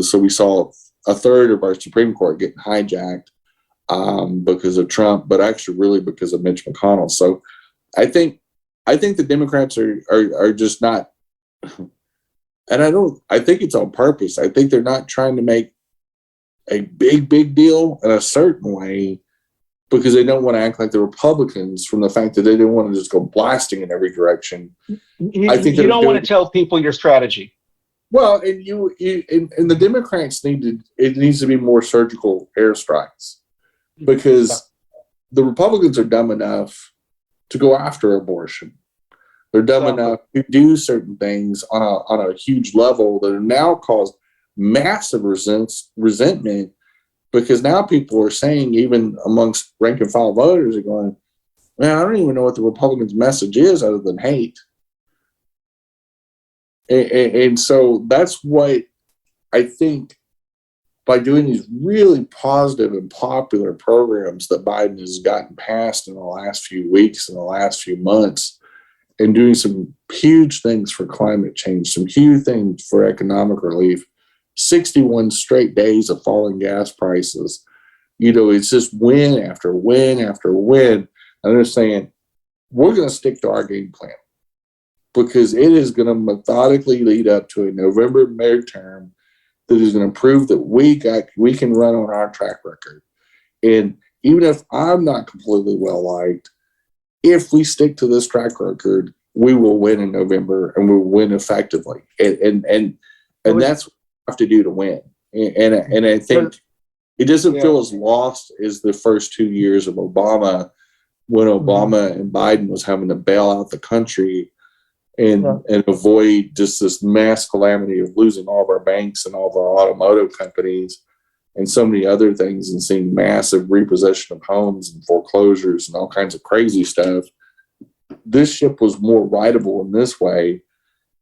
so we saw a third of our Supreme Court getting hijacked because of Trump, but actually really because of Mitch McConnell. So I think the Democrats are just not, and I think it's on purpose. I think they're not trying to make a big deal in a certain way because they don't want to act like the Republicans from the fact that they didn't want to just go blasting in every direction. I think you don't want to tell people your strategy. Well, and and the Democrats it needs to be more surgical airstrikes, because the Republicans are dumb enough to go after abortion. They're dumb enough to do certain things on a huge level that have now caused massive resentment, because now people are saying, even amongst rank and file voters, are going, man, I don't even know what the Republicans' message is other than hate. And so that's what I think, by doing these really positive and popular programs that Biden has gotten passed in the last few weeks and the last few months, and doing some huge things for climate change, some huge things for economic relief, 61 straight days of falling gas prices. It's just win after win after win. And they're saying, we're going to stick to our game plan, because it is going to methodically lead up to a November midterm that is going to prove that we can run on our track record. And even if I'm not completely well liked, if we stick to this track record, we will win in November, and we'll win effectively. And that's what we have to do to win. And I think it doesn't feel as lost as the first 2 years of Obama, when Obama and Biden was having to bail out the country and avoid just this mass calamity of losing all of our banks and all of our automotive companies and so many other things, and seeing massive repossession of homes and foreclosures and all kinds of crazy stuff. This ship was more rideable in this way.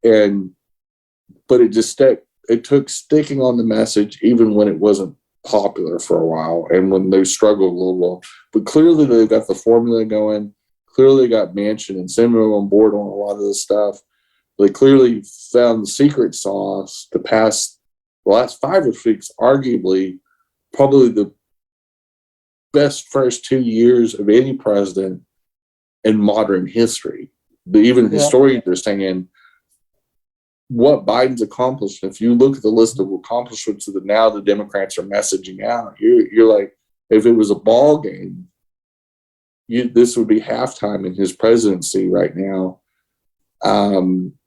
But it took sticking on the message, even when it wasn't popular for a while, and when they struggled a little. But clearly they've got the formula going. Clearly got Manchin and Senator on board on a lot of this stuff. They clearly found the secret sauce to pass the last 5 or 6 weeks, arguably probably the best first 2 years of any president in modern history. Even historians are saying what Biden's accomplished. If you look at the list of accomplishments that now the Democrats are messaging out, you're like, if it was a ball game, this would be halftime in his presidency right now.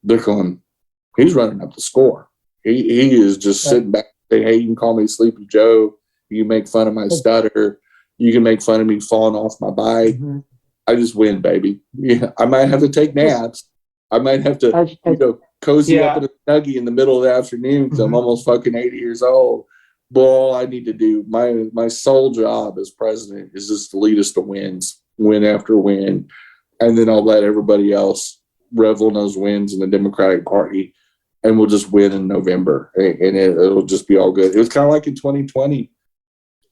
They're going, he's running up the score. He is just sitting back saying, hey, you can call me Sleepy Joe. You can make fun of my stutter. You can make fun of me falling off my bike. Mm-hmm. I just win, baby. Yeah, I might have to take naps. I might have to, cozy up in a snuggie in the middle of the afternoon because I'm almost fucking 80 years old. But all I need to do, my sole job as president is just to lead us to wins, win after win. And then I'll let everybody else revel in those wins in the Democratic Party, and we'll just win in November. And it'll just be all good. It was kind of like in 2020.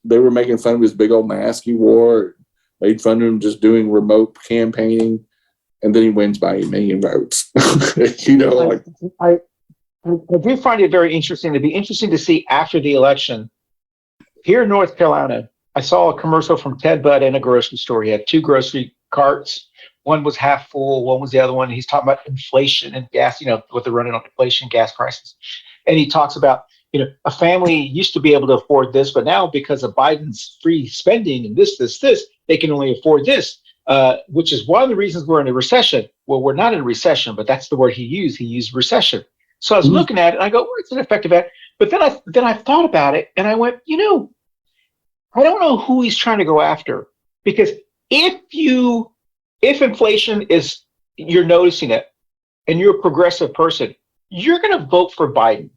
They were making fun of his big old mask he wore, made fun of him just doing remote campaigning, and then he wins by 8 million votes. I do find it very interesting. It'd be interesting to see after the election. Here in North Carolina, I saw a commercial from Ted Budd in a grocery store. He had 2 grocery carts. One was half full, one was the other one. He's talking about inflation and gas, what they're running on inflation, gas prices. And he talks about, a family used to be able to afford this, but now because of Biden's free spending and this, they can only afford this, which is one of the reasons we're in a recession. Well, we're not in a recession, but that's the word he used. He used recession. So I was looking at it and I go, what's an effective at? But then I thought about it and I went, I don't know who he's trying to go after, because if inflation is you're noticing it and you're a progressive person, you're going to vote for Biden.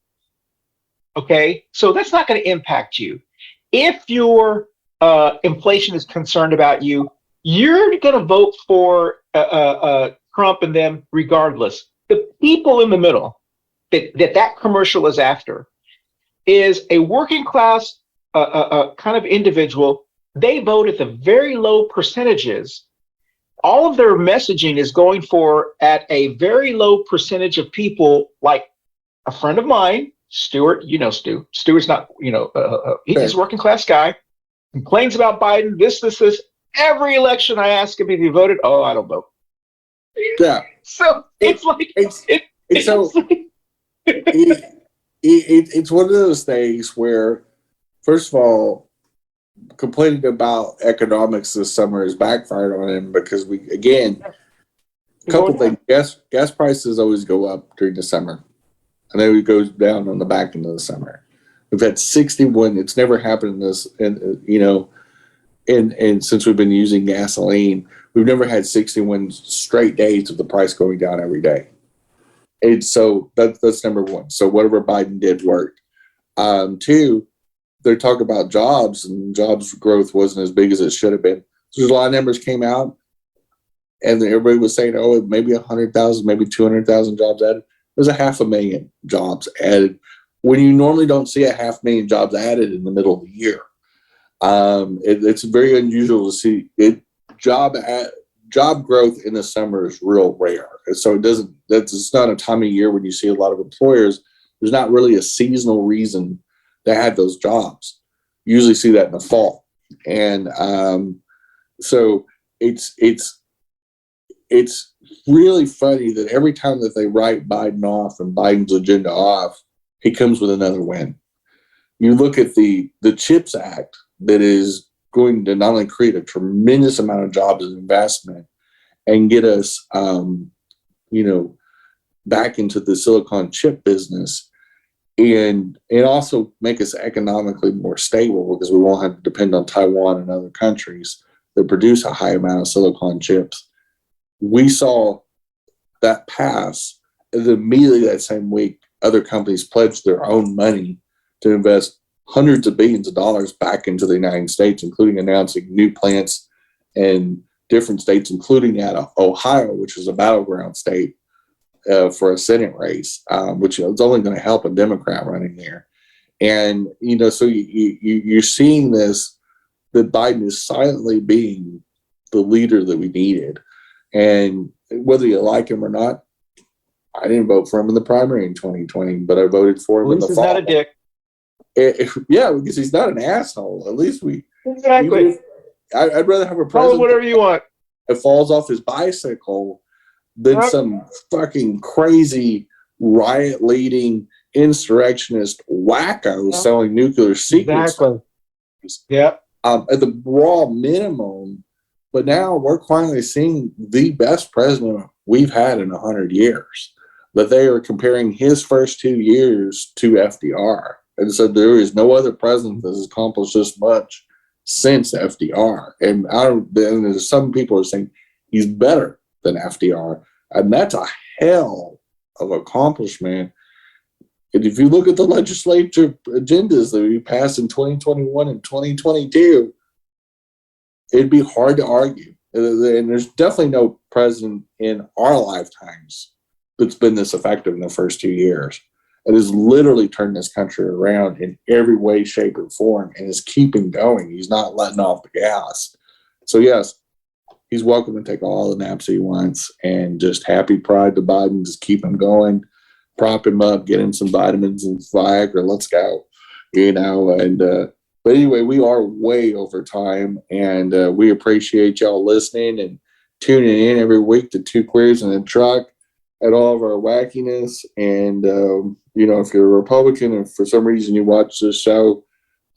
Okay, so that's not going to impact you. If your inflation is concerned about you, you're going to vote for Trump and them regardless. The people in the middle that commercial is after is a working class kind of individual. They vote at the very low percentages. All of their messaging is going for at a very low percentage of people, like a friend of mine, Stuart. You know, Stu. Stuart's not, he's a working class guy, complains about Biden, this. Every election I ask him if he voted, oh, I don't vote. Yeah. So it's it's one of those things where, first of all, complaining about economics this summer has backfired on him because a couple things. Gas prices always go up during the summer, and then it goes down on the back end of the summer. We've had 61. It's never happened in this, and since we've been using gasoline, we've never had 61 straight days of the price going down every day. And so that's number one. So whatever Biden did worked. Two, they're talking about jobs, and jobs growth wasn't as big as it should have been. So there's a lot of numbers came out, and everybody was saying, oh, maybe 100,000, maybe 200,000 jobs added. There's 500,000 jobs added when you normally don't see 500,000 jobs added in the middle of the year. It's very unusual to see it. Job growth in the summer is real rare. So it's not a time of year when you see a lot of employers. There's not really a seasonal reason to have those jobs. You usually see that in the fall. And so it's really funny that every time that they write Biden off and Biden's agenda off, he comes with another win. You look at the CHIPS Act that is going to not only create a tremendous amount of jobs and investment and get us, back into the silicon chip business, and also make us economically more stable because we won't have to depend on Taiwan and other countries that produce a high amount of silicon chips. We saw that pass, and then immediately that same week, other companies pledged their own money to invest hundreds of billions of dollars back into the United States, including announcing new plants in different states, including out of Ohio, which is a battleground state for a Senate race, which is only going to help a Democrat running there. And, so you're seeing this, that Biden is silently being the leader that we needed. And whether you like him or not, I didn't vote for him in the primary in 2020, but I voted for him in the fall. He's not a dick. Yeah, because he's not an asshole. At least Exactly. I'd rather have a Call president him whatever you want. that falls off his bicycle than some fucking crazy riot-leading insurrectionist wacko selling nuclear secrets. Exactly. Yeah. At the raw minimum, but now we're finally seeing the best president we've had in 100 years. That they are comparing his first 2 years to FDR. And so there is no other president that has accomplished this much since FDR. And there's some people are saying he's better than FDR. And that's a hell of an accomplishment. And if you look at the legislature agendas that we passed in 2021 and 2022, it'd be hard to argue. And there's definitely no president in our lifetimes that's been this effective in the first 2 years. It has literally turned this country around in every way, shape, or form, and is keeping going. He's not letting off the gas. So yes, he's welcome to take all the naps he wants, and just happy pride to Biden. Just keep him going, prop him up, get him some vitamins and Viagra. Let's go, And but anyway, we are way over time, and we appreciate y'all listening and tuning in every week to Two Queers in a Truck at all of our wackiness. And if you're a Republican and for some reason you watch this show,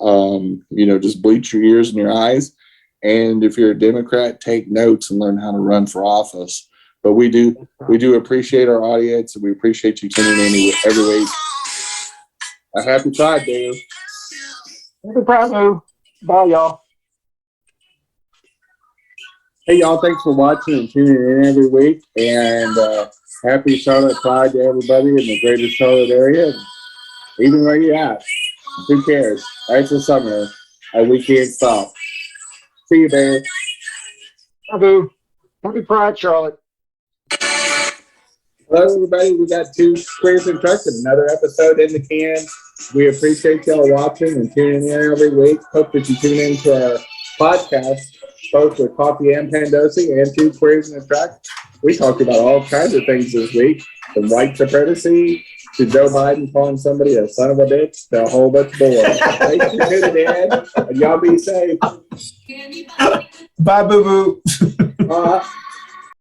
just bleach your ears and your eyes. And if you're a Democrat, take notes and learn how to run for office. But we do appreciate our audience, and we appreciate you tuning in every week. A happy Pride, Dave. Happy Pride, Bye, y'all. Hey, y'all, thanks for watching and tuning in every week. And happy Charlotte Pride to everybody in the greater Charlotte area. Even where you're at. Who cares? Right, it's the summer, and we can't stop. See you, babe. Boo. Happy Pride, Charlotte. Hello, everybody. We got two Queers and Trucks and another episode in the can. We appreciate y'all watching and tuning in every week. Hope that you tune in to our podcast, both with Coffee and Pandosi and two Queers and a Truck. We talked about all kinds of things this week, from white supremacy to Joe Biden calling somebody a son of a bitch to a whole bunch more. Thanks for tuning in, and y'all be safe. Bye, boo boo.